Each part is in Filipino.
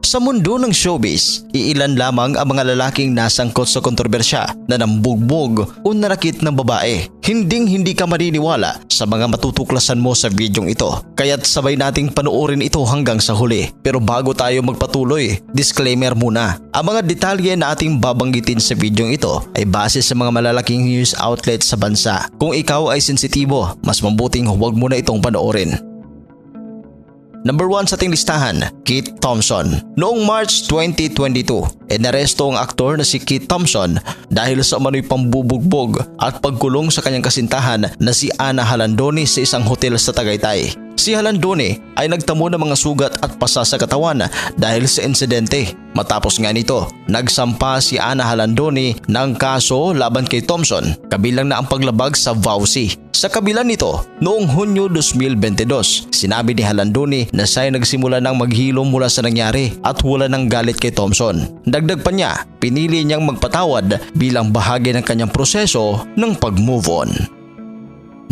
Sa mundo ng showbiz, iilan lamang ang mga lalaking nasangkot sa kontrobersya na nambugbog o nanakit ng babae. Hindi ka maniniwala sa mga matutuklasan mo sa videong ito, kaya't sabay nating panoorin ito hanggang sa huli. Pero bago tayo magpatuloy, disclaimer muna. Ang mga detalye na ating babanggitin sa videong ito ay base sa mga malalaking news outlet sa bansa. Kung ikaw ay sensitibo, mas mabuting huwag mo na itong panoorin. Number 1 sa ating listahan, Keith Thompson. Noong March 2022, inaresto ang aktor na si Keith Thompson dahil sa umano'y pambubugbog at pagkulong sa kanyang kasintahan na si Ana Halandoni sa isang hotel sa Tagaytay. Si Halandoni ay nagtamo ng mga sugat at pasa sa katawan dahil sa insidente. Matapos nga nito, nagsampa si Ana Halandoni ng kaso laban kay Thompson, kabilang na ang paglabag sa vowsy. Sa kabila nito, noong Hunyo 2022, sinabi ni Halandoni na siya'y nagsimula ng maghilom mula sa nangyari at wala ng galit kay Thompson. Dagdag pa niya, pinili niyang magpatawad bilang bahagi ng kanyang proseso ng pag-move on.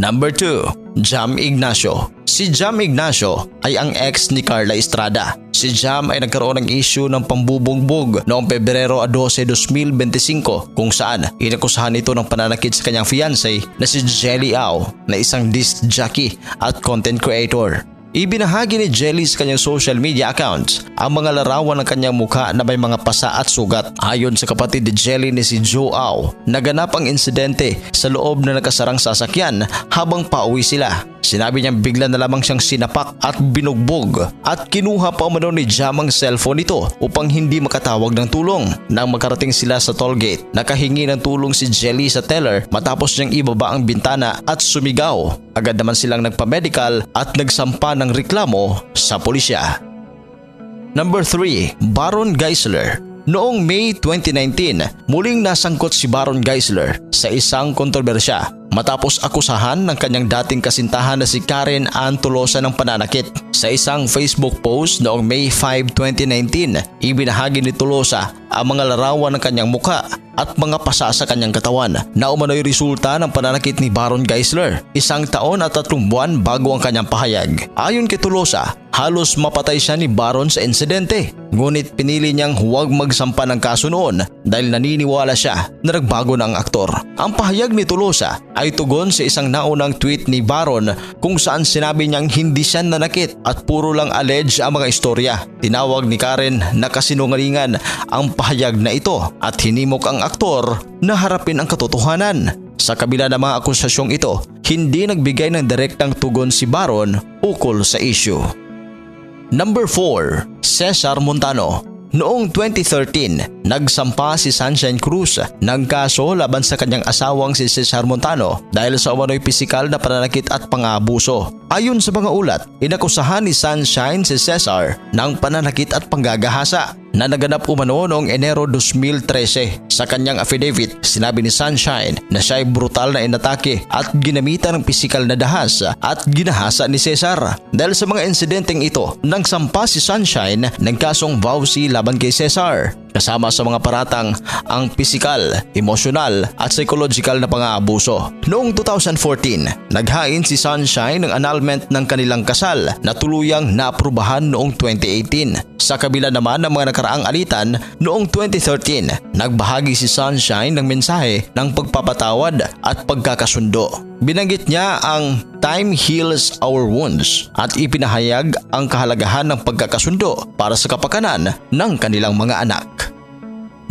Number 2, Jam Ignacio. Si Jam Ignacio ay ang ex ni Carla Estrada. Si Jam ay nagkaroon ng issue ng pambubugbog noong Pebrero 12, 2025 kung saan inakusahan ito ng pananakit sa kanyang fiancé na si Jelly Au na isang disc jockey at content creator. Ibinahagi ni Jelly sa kanyang social media accounts ang mga larawan ng kanyang mukha na may mga pasa at sugat. Ayon sa kapatid ni Jelly ni si Joe Au, naganap ang insidente sa loob na nakasarang sasakyan habang pauwi sila. Sinabi niyang bigla na lamang siyang sinapak at binugbog at kinuha pa umano ni Jam ang cellphone nito upang hindi makatawag ng tulong. Nang makarating sila sa tollgate, nakahingi ng tulong si Jelly sa teller matapos niyang ibaba ang bintana at sumigaw. Agad naman silang nagpa-medical at nagsampa ng reklamo sa pulisya. Number 3, Baron Geisler. Noong May 2019, muling nasangkot si Baron Geisler sa isang kontrobersya matapos akusahan ng kanyang dating kasintahan na si Karen Ann Tolosa ng pananakit. Sa isang Facebook post noong May 5, 2019, ibinahagi ni Tolosa ang mga larawan ng kanyang muka at mga pasa sa kanyang katawan na umano'y resulta ng pananakit ni Baron Geisler 1 taon at 3 buwan bago ang kanyang pahayag. Ayon kay Tolosa, halos mapatay siya ni Baron sa insidente. Ngunit pinili niyang huwag magsampa ng kaso noon dahil naniniwala siya na nagbago na ang aktor. Ang pahayag ni Tolosa ay tugon sa isang naunang tweet ni Baron kung saan sinabi niyang hindi siya nanakit at puro lang allege ang mga istorya. Tinawag ni Karen na kasinungalingan ang pahayag na ito at hinimok ang aktor na harapin ang katotohanan. Sa kabila ng mga akusasyong ito, hindi nagbigay ng direktang tugon si Baron ukol sa issue. Number 4, Cesar Montano. Noong 2013, nagsampa si Sunshine Cruz ng kaso laban sa kanyang asawang si Cesar Montano dahil sa umano'y pisikal na pananakit at pang-aabuso. Ayon sa mga ulat, inakusahan ni Sunshine si Cesar ng pananakit at panggagahasa na naganap umano noong Enero 2013. Sa kanyang affidavit, sinabi ni Sunshine na siya ay brutal na inatake at ginamitan ng pisikal na dahas at ginahasa ni Cesar. Dahil sa mga insidenteng ito, nagsampa si Sunshine ng kasong vowsy laban kay Cesar, kasama sa mga paratang ang pisikal, emosyonal at psychological na pang-aabuso. Noong 2014, naghain si Sunshine ng annulment ng kanilang kasal na tuluyang naaprubahan noong 2018. Sa kabila naman ng mga nakaraang alitan, noong 2013, nagbahagi si Sunshine ng mensahe ng pagpapatawad at pagkakasundo. Binanggit niya ang "Time heals our wounds" at ipinahayag ang kahalagahan ng pagkakasundo para sa kapakanan ng kanilang mga anak.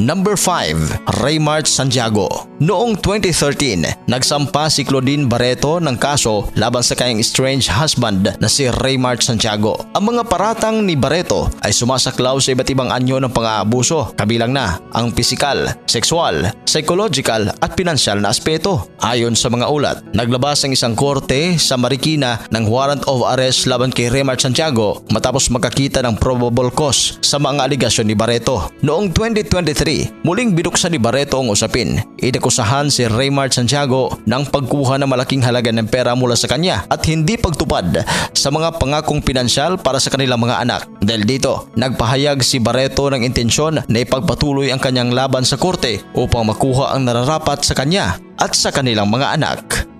Number 5, Raymart Santiago. Noong 2013, nagsampa si Claudine Barreto ng kaso laban sa kanyang estranged husband na si Raymart Santiago. Ang mga paratang ni Barreto ay sumasaklaw sa iba't ibang anyo ng pang-aabuso, kabilang na ang pisikal, sexual, psychological at pinansyal na aspeto. Ayon sa mga ulat, naglabas ang isang korte sa Marikina ng warrant of arrest laban kay Raymart Santiago matapos makakita ng probable cause sa mga aligasyon ni Barreto. Noong 2023, muling binuksan ni Barreto ang usapin. Inakusahan si Raymart Santiago ng pagkuha ng malaking halaga ng pera mula sa kanya at hindi pagtupad sa mga pangakong pinansyal para sa kanilang mga anak. Dahil dito, nagpahayag si Barreto ng intensyon na ipagpatuloy ang kanyang laban sa korte upang makuha ang nararapat sa kanya at sa kanilang mga anak.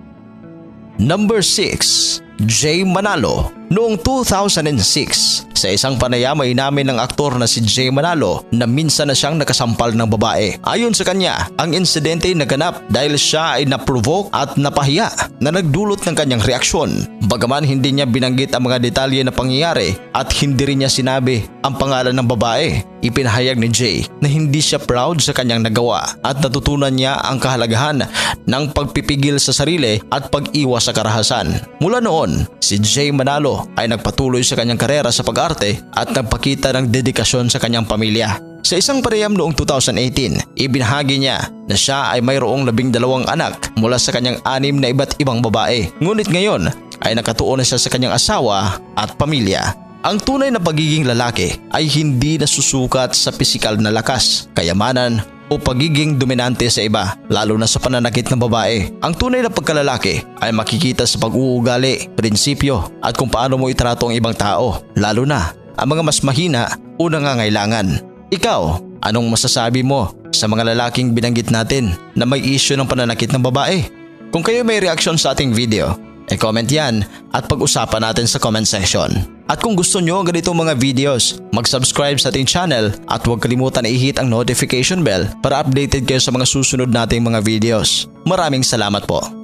Number 6, Jay Manalo. Noong 2006, Sa isang panayam ay inamin ng aktor na si Jay Manalo na minsan na siyang nakasampal ng babae. Ayon sa kanya, ang insidente ay naganap dahil siya ay naprovoke at napahiya na nagdulot ng kanyang reaksyon. Bagaman hindi niya binanggit ang mga detalye na pangyayari at hindi rin niya sinabi ang pangalan ng babae, ipinahayag ni Jay na hindi siya proud sa kanyang nagawa at natutunan niya ang kahalagahan ng pagpipigil sa sarili at pag-iwas sa karahasan. Mula noon, si Jay Manalo ay nagpatuloy sa kanyang karera sa pag-arte at nagpakita ng dedikasyon sa kanyang pamilya. Sa isang panayam noong 2018, ibinahagi niya na siya ay mayroong 12 anak mula sa kanyang 6 na iba't ibang babae. Ngunit ngayon ay nakatuon na siya sa kanyang asawa at pamilya. Ang tunay na pagiging lalaki ay hindi nasusukat sa pisikal na lakas, kayamanan o pagiging dominante sa iba, lalo na sa pananakit ng babae. Ang tunay na pagkalalaki ay makikita sa pag-uugali, prinsipyo at kung paano mo itrato ang ibang tao, lalo na ang mga mas mahina o nangangailangan. Ikaw, anong masasabi mo sa mga lalaking binanggit natin na may issue ng pananakit ng babae? Kung kayo may reaksyon sa ating video, comment yan at pag-usapan natin sa comment section. At kung gusto nyo ang ganitong mga videos, mag-subscribe sa ating channel at huwag kalimutan na i-hit ang notification bell para updated kayo sa mga susunod nating mga videos. Maraming salamat po.